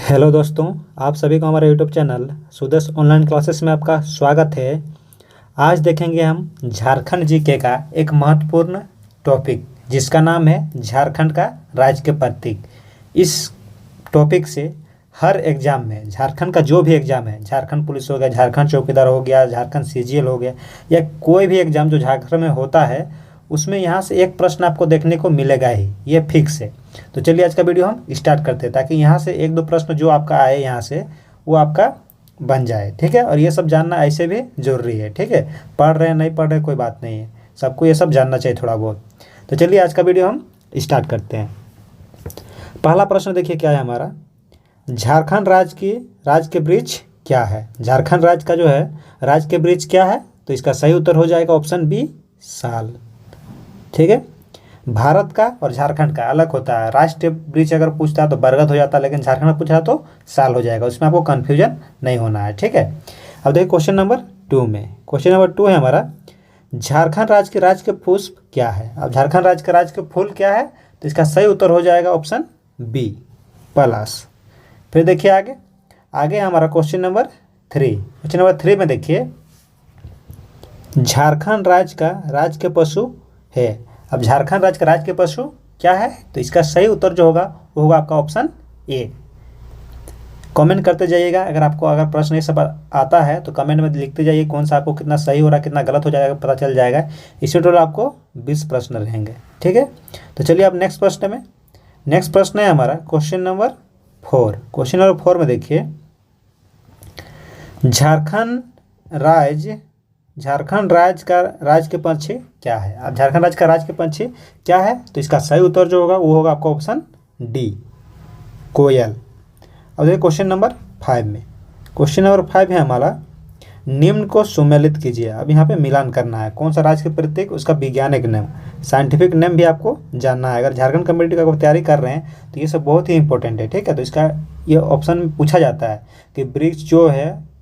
Hello दोस्तों, आप सभी को हमारे YouTube channel Sudesh online classes में आपका स्वागत है। आज देखेंगे हम झारखंड जीके का एक महत्वपूर्ण टॉपिक जिसका नाम है झारखंड का राज्य के प्रतीक। इस टॉपिक से हर एग्ज़ाम में झारखंड का जो भी एग्ज़ाम है, झारखंड पुलिस हो गया, झारखंड चौकीदार हो गया, झारखंड सीजीएल हो गया, या कोई भी एग्ज़ाम जो झारखंड में होता है उसमें यहाँ से एक प्रश्न आपको देखने को मिलेगा ही, ये फिक्स है। तो चलिए आज का वीडियो हम स्टार्ट करते हैं ताकि यहाँ से एक दो प्रश्न जो आपका आए यहाँ से वो आपका बन जाए, ठीक है। और ये सब जानना ऐसे भी ज़रूरी है, ठीक है। पढ़ रहे हैं नहीं पढ़ रहे कोई बात नहीं है, सबको ये सब जानना चाहिए थोड़ा बहुत। तो चलिए आज का वीडियो हम स्टार्ट करते हैं। पहला प्रश्न देखिए क्या है हमारा, झारखंड राज्य के वृक्ष क्या है। झारखंड राज्य का जो है राज्य के वृक्ष क्या है, तो इसका सही उत्तर हो जाएगा ऑप्शन बी, साल, ठीक है। भारत का और झारखंड का अलग होता है। राष्ट्रीय वृक्ष अगर पूछता है तो बरगद हो जाता है, लेकिन झारखंड में पूछा तो साल हो जाएगा। उसमें आपको कन्फ्यूजन नहीं होना है, ठीक है। अब देखिए क्वेश्चन नंबर 2 में, क्वेश्चन नंबर 2 है हमारा, झारखंड राज्य के पुष्प क्या है। अब झारखंड राज्य के फूल क्या है, तो इसका सही उत्तर हो जाएगा ऑप्शन बी, पलाश। फिर देखिए आगे हमारा क्वेश्चन नंबर 3। क्वेश्चन नंबर 3 में देखिए, झारखंड राज्य के पशु है। अब झारखंड राज्य का राज्य के पशु क्या है, तो इसका सही उत्तर जो होगा वो होगा आपका ऑप्शन ए। कमेंट करते जाइएगा, अगर प्रश्न ये सब आता है तो कमेंट में लिखते जाइए कौन सा आपको कितना सही हो रहा है कितना गलत हो जाएगा पता चल जाएगा। इसी टोटल आपको 20 प्रश्न रहेंगे, ठीक है। तो चलिए अब नेक्स्ट प्रश्न है हमारा क्वेश्चन नंबर 4। क्वेश्चन नंबर 4 में देखिए, झारखंड राज्य के पंछी क्या है। अब झारखंड राज्य का राज्य के पंछी क्या है, तो इसका सही उत्तर जो होगा वो होगा आपका ऑप्शन डी, कोयल। अब देखिए क्वेश्चन नंबर 5 में, क्वेश्चन नंबर 5 है हमारा, निम्न को सुमेलित कीजिए। अब यहाँ पे मिलान करना है, कौन सा राज्य के प्रतीक, उसका वैज्ञानिक नेम, साइंटिफिक नेम भी आपको जानना है। अगर झारखंड कम्पिटिटिव का तैयारी कर रहे हैं तो ये सब बहुत ही इंपॉर्टेंट है, ठीक है। तो इसका ये ऑप्शन में पूछा जाता है कि वृक्ष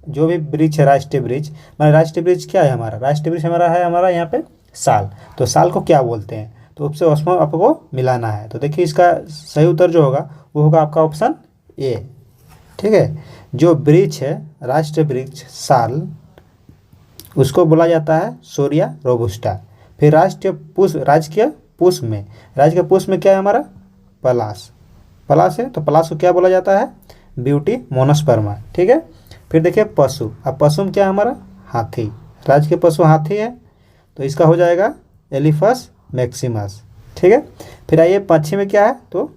जो भी वृक्ष है, राष्ट्रीय वृक्ष, राष्ट्रीय वृक्ष क्या है हमारा, राष्ट्रीय वृक्ष हमारा यहाँ पे साल, तो साल को क्या बोलते हैं, तो उसमें आपको मिलाना है। तो देखिए इसका सही उत्तर जो होगा वो होगा आपका ऑप्शन ए, ठीक है। जो वृक्ष है राष्ट्रीय वृक्ष साल, उसको बोला जाता है सोरिया रोबुस्टा। फिर राजकीय पुष्प में क्या है हमारा, पलाश है, तो पलाश को क्या बोला जाता है, ब्यूटी मोनोस्पर्मा, ठीक है। फिर देखिए पशु, अब पशु में क्या है हमारा, हाथी, राज्य के पशु हाथी है, तो इसका हो जाएगा एलिफस मैक्सिमस, ठीक है। फिर आइए पक्षी में क्या है, तो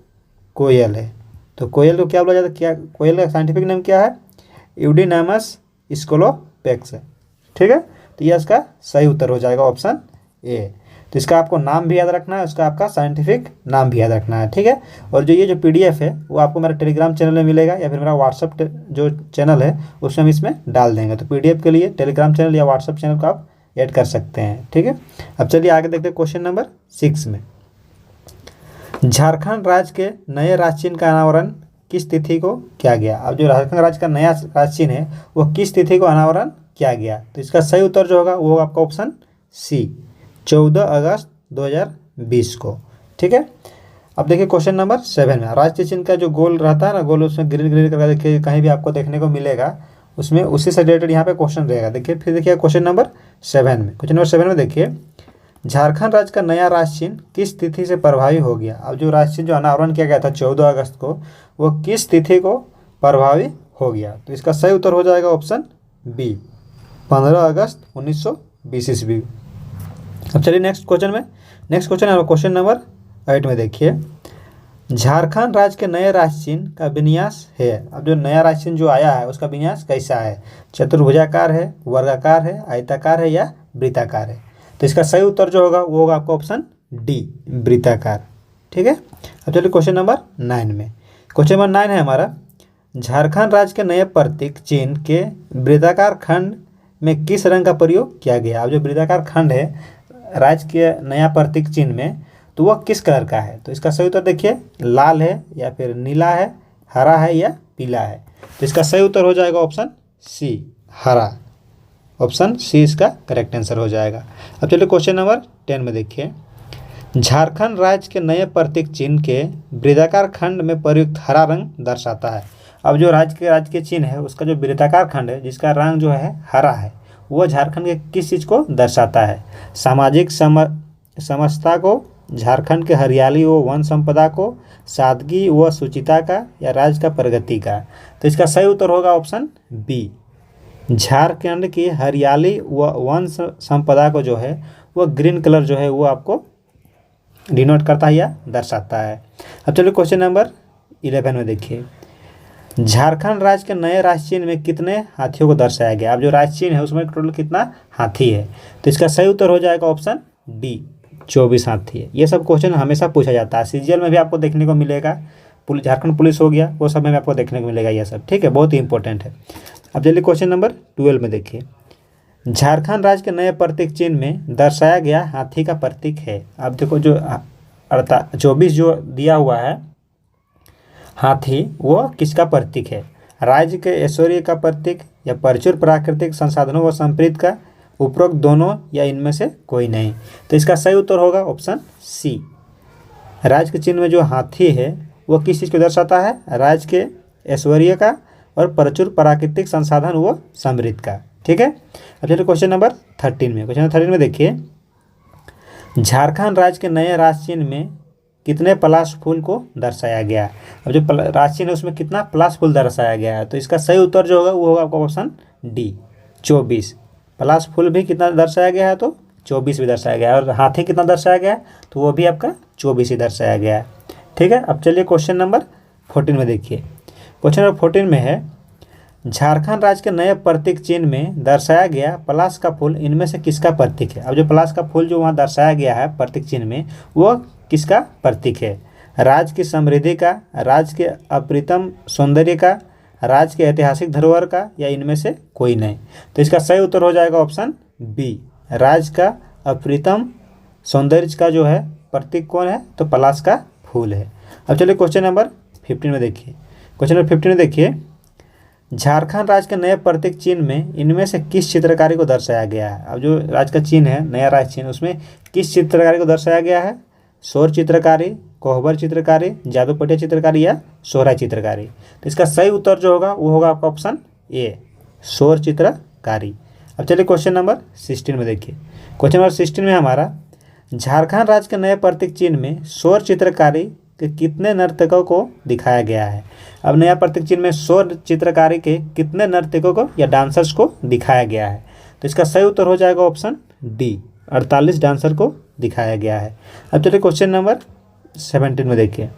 कोयल है, तो कोयल को क्या बोला जाता है, क्या कोयल का साइंटिफिक नेम क्या है, यूडीनामस स्कोलोपेक्स, ठीक है। तो ये इसका सही उत्तर हो जाएगा ऑप्शन ए। तो इसका आपको नाम भी याद रखना है, उसका आपका साइंटिफिक नाम भी याद रखना है, ठीक है। और ये जो PDF है वो आपको मेरा टेलीग्राम चैनल में मिलेगा, या फिर मेरा व्हाट्सअप जो चैनल है उसमें हम इसमें डाल देंगे। तो PDF के लिए टेलीग्राम चैनल या व्हाट्सअप चैनल को आप ऐड कर सकते हैं, ठीक है। अब चलिए आगे देखते हैं क्वेश्चन नंबर 6 में, झारखंड राज्य के नए राज्य चिन्ह का अनावरण किस तिथि को किया गया। अब जो झारखंड राज्य का नया राज्य चिन्ह है वो किस तिथि को अनावरण किया गया, तो इसका सही उत्तर जो होगा वो होगा आपका ऑप्शन सी, 14 अगस्त 2020 को, ठीक है। अब देखिए क्वेश्चन नंबर 7 में, राष्ट्रीय चिन्ह का जो गोल रहता है ना, गोल उसमें ग्रीन करके देखिए कहीं भी आपको देखने को मिलेगा, उसमें उसी से रिलेटेड यहाँ पे क्वेश्चन रहेगा। देखिए फिर देखिए क्वेश्चन नंबर 7 में देखिए, झारखंड राज्य का नया राष्ट्र चिन्ह किस तिथि से प्रभावी हो गया। अब जो राष्ट्र चिन्ह जो अनावरण किया गया था 14 अगस्त को, वो किस तिथि को प्रभावी हो गया, तो इसका सही उत्तर हो जाएगा ऑप्शन बी, 15 अगस्त 1920 ईस्वी। अब चलिए नेक्स्ट क्वेश्चन है क्वेश्चन नंबर 8 में देखिए, झारखंड राज्य के नए राष्ट्र चिन्ह का विन्यास है। अब जो नया राष्ट्र चिन्ह जो आया है उसका विन्यास कैसा है, चतुर्भुजाकार है, वर्गाकार है, आयताकार है या वृत्ताकार है, तो इसका सही उत्तर जो होगा वो होगा आपका ऑप्शन डी, वृत्ताकार, ठीक है। अब चलिए क्वेश्चन नंबर 9 में, क्वेश्चन नंबर 9 है हमारा, झारखंड राज्य के नए प्रतीक चिन्ह के वृत्ताकार खंड में किस रंग का प्रयोग किया गया। अब जो वृत्ताकार खंड है राज्य के नया प्रतीक चिन्ह में, तो वह किस कलर का है, तो इसका सही उत्तर देखिए लाल है या फिर नीला है, हरा है या पीला है, तो इसका सही उत्तर हो जाएगा ऑप्शन सी, हरा, ऑप्शन सी इसका करेक्ट आंसर हो जाएगा। अब चलिए क्वेश्चन नंबर 10 में देखिए, झारखंड राज्य के नए प्रतीक चिन्ह के वृत्ताकार खंड में प्रयुक्त हरा रंग दर्शाता है। अब जो राज्य के चिन्ह है उसका जो वृत्ताकार खंड है जिसका रंग जो है हरा है, वो झारखंड के किस चीज़ को दर्शाता है? सामाजिक समरसता को, झारखंड के हरियाली व वन संपदा को, सादगी व शुचिता का, या राज्य का प्रगति का? तो इसका सही उत्तर होगा ऑप्शन बी। झारखंड की हरियाली व वन संपदा को जो है वो ग्रीन कलर जो है वो आपको डिनोट करता है या दर्शाता है। अब चलिए क्वेश्चन नंबर 11 में देखिए, झारखंड राज्य के नए राष्ट्रीय चिन्ह में कितने हाथियों को दर्शाया गया? अब जो राष्ट्रीय चिन्ह है उसमें टोटल कितना हाथी है? तो इसका सही उत्तर हो जाएगा ऑप्शन डी, 24 हाथी है। ये सब क्वेश्चन हमेशा पूछा जाता है, सीजीएल में भी आपको देखने को मिलेगा, झारखंड पुलिस हो गया, वो सब में आपको देखने को मिलेगा ये सब, ठीक है, बहुत ही इंपॉर्टेंट है। अब चलिए क्वेश्चन नंबर 12 में देखिए, झारखंड राज्य के नए प्रतीक चिन्ह में दर्शाया गया हाथी का प्रतीक है। अब देखो जो 24 जो दिया हुआ है हाथी, वो किसका प्रतीक है? राज्य के ऐश्वर्य का प्रतीक, या प्रचुर प्राकृतिक संसाधनों व संपत्ति का, उपरोक्त दोनों, या इनमें से कोई नहीं? तो इसका सही उत्तर होगा ऑप्शन सी। राज्य के चिन्ह में जो हाथी है वो किस चीज़ को दर्शाता है? राज्य के ऐश्वर्य का और प्रचुर प्राकृतिक संसाधन व समृद्धि का, ठीक है। अब चलिए क्वेश्चन नंबर 13 में, क्वेश्चन नंबर 13 में देखिए, झारखंड राज्य के नए राष्ट्रीय चिन्ह में कितने पलाश फूल को दर्शाया गया? अब जो राष्ट्रीय चिन्ह है उसमें कितना पलाश फूल दर्शाया गया है? तो इसका सही उत्तर जो होगा वो होगा आपका ऑप्शन डी, 24। पलाश फूल भी कितना दर्शाया गया है? तो 24 भी दर्शाया गया है। और हाथी कितना दर्शाया गया है? तो वो भी आपका 24 ही दर्शाया गया है, ठीक है। अब चलिए क्वेश्चन नंबर 14 में देखिए, क्वेश्चन नंबर 14 में है, झारखंड राज्य के नए प्रतीक चिन्ह में दर्शाया गया पलाश का फूल इनमें से किसका प्रतीक है? अब जो पलाश का फूल जो वहाँ दर्शाया गया है प्रतीक चिन्ह में, वो किसका प्रतीक है? राज्य की समृद्धि का, राज्य के अप्रतिम सौंदर्य का, राज्य के ऐतिहासिक धरोहर का, या इनमें से कोई नहीं? तो इसका सही उत्तर हो जाएगा ऑप्शन बी, राज्य का अप्रतिम सौंदर्य का जो है प्रतीक कौन है? तो पलाश का फूल है। अब चलिए क्वेश्चन नंबर 15 में देखिए, क्वेश्चन नंबर 15 में देखिए, झारखंड राज्य के नए प्रतीक चिन्ह में इनमें से किस चित्रकारी को दर्शाया गया है? अब जो राज्य का चिन्ह है, नया राज्य चिन्ह, उसमें किस चित्रकारी को दर्शाया गया है? सौर चित्रकारी, कोहबर चित्रकारी, जादूपटिया चित्रकारी, या सोहराय चित्रकारी? तो इसका सही उत्तर जो होगा वो होगा आपका ऑप्शन ए, सौर चित्रकारी। अब चलिए क्वेश्चन नंबर 16 में देखिए, क्वेश्चन नंबर 16 में हमारा, झारखंड राज्य के नए प्रतीक चिन्ह में सौर चित्रकारी के कितने नर्तकों को दिखाया गया है? अब नया प्रतीक चिन्ह में सौर चित्रकारी के कितने नर्तकों को या डांसर्स को दिखाया गया है? तो इसका सही उत्तर हो जाएगा ऑप्शन डी, 48 डांसर को दिखाया गया है। अब चलिए क्वेश्चन नंबर 17 में देखिए,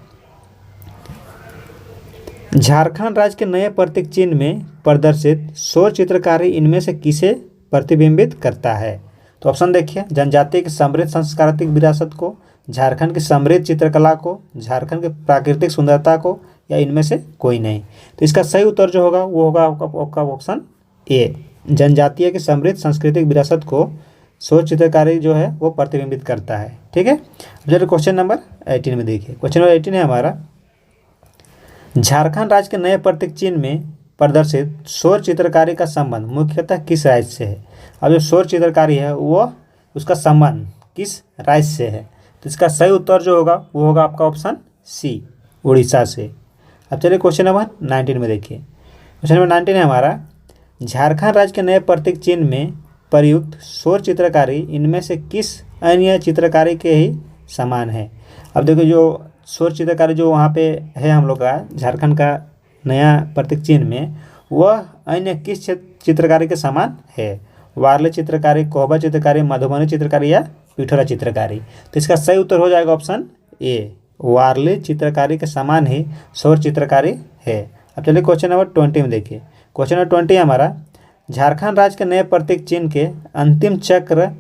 झारखंड राज्य के नए प्रतीक चिन्ह में प्रदर्शित सौर चित्रकारी इनमें से किसे प्रतिबिंबित करता है? तो ऑप्शन देखिए, जनजाति की समृद्ध सांस्कृतिक विरासत को, झारखंड की समृद्ध चित्रकला को, झारखंड की प्राकृतिक सुंदरता को, या इनमें से कोई नहीं? तो इसका सही उत्तर जो होगा वो होगा आपका ऑप्शन ए, जनजातीय की समृद्ध सांस्कृतिक विरासत को सौर चित्रकारी जो है वो प्रतिबिंबित करता है, ठीक है। अब चलिए क्वेश्चन नंबर 18 में देखिए, क्वेश्चन नंबर 18 है हमारा, झारखंड राज्य के नए प्रतीक चिन्ह में प्रदर्शित सौर चित्रकारी का संबंध मुख्यतः किस राज्य से है? अब जो सौर चित्रकारी है वो उसका संबंध किस राज्य से है? तो इसका सही उत्तर जो होगा वो होगा आपका ऑप्शन सी, उड़ीसा से। अब चलिए क्वेश्चन नंबर 19 में देखिए, क्वेश्चन नंबर 19 है हमारा, झारखंड राज्य के नए प्रतीक चिन्ह में प्रयुक्त सौर चित्रकारी इनमें से किस अन्य चित्रकारी के ही समान है? अब देखो जो सौर चित्रकारी जो वहाँ पे है हम लोग का झारखंड का नया प्रतीक चिन्ह में, वह अन्य किस चित्रकारी के समान है? वारली चित्रकारी, कोहबर चित्रकारी, मधुबनी चित्रकारी, या पिठोरा चित्रकारी? तो इसका सही उत्तर हो जाएगा ऑप्शन ए, वारली चित्रकारी के समान ही सौर चित्रकारी है। अब चलिए क्वेश्चन नंबर 20 में देखिए, क्वेश्चन नंबर 20 हमारा, झारखंड राज्य के नए प्रतीक चिन्ह के अंतिम चक्र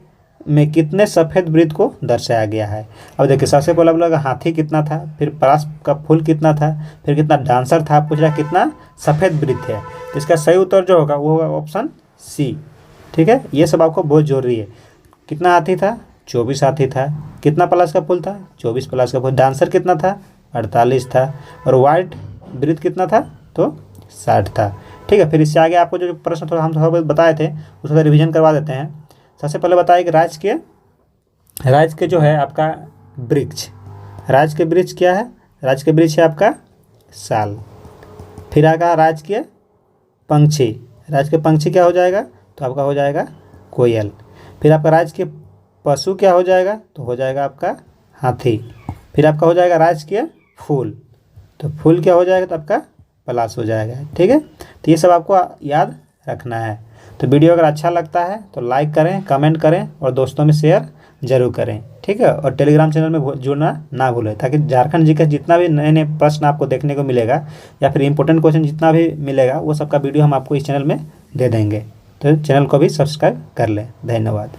में कितने सफ़ेद वृत्त को दर्शाया गया है? अब देखिए सबसे पहले हम लोग हाथी कितना था, फिर पलाश का फूल कितना था, फिर कितना डांसर था, पूछ रहा कितना सफ़ेद वृत्त है? तो इसका सही उत्तर जो होगा वो होगा ऑप्शन सी, ठीक है। ये सब आपको बहुत जरूरी है। कितना हाथी था? 24 हाथी था। कितना पलाश का फूल था? 24 पलाश का फूल। डांसर कितना था? 48 था। और वाइट वृत्त कितना था? तो 60 था, ठीक है। फिर इससे आगे आपको जो प्रश्न हम थोड़ा बहुत बताए थे उसका रिवीजन करवा देते हैं। सबसे पहले बताया कि राज्य के जो है आपका वृक्ष, राज्य के वृक्ष क्या है? राज्य के वृक्ष है आपका साल। फिर आएगा राजकीय पंछी, राजकीय पंछी क्या हो जाएगा, तो आपका हो जाएगा कोयल। फिर आपका राजकीय पशु क्या हो जाएगा, तो हो जाएगा आपका हाथी। फिर आपका हो जाएगा राजकीय फूल, तो फूल क्या हो जाएगा, तो आपका पलाश हो जाएगा। ठीक है, तो ये सब आपको याद रखना है। तो वीडियो अगर अच्छा लगता है तो लाइक करें, कमेंट करें और दोस्तों में शेयर जरूर करें। ठीक है, और टेलीग्राम चैनल में जुड़ना ना भूलें, ताकि झारखंड जी का जितना भी नए नए प्रश्न आपको देखने को मिलेगा या फिर इंपॉर्टेंट क्वेश्चन जितना भी मिलेगा वो सबका वीडियो हम आपको इस चैनल में दे देंगे। तो चैनल को भी सब्सक्राइब कर लें। धन्यवाद।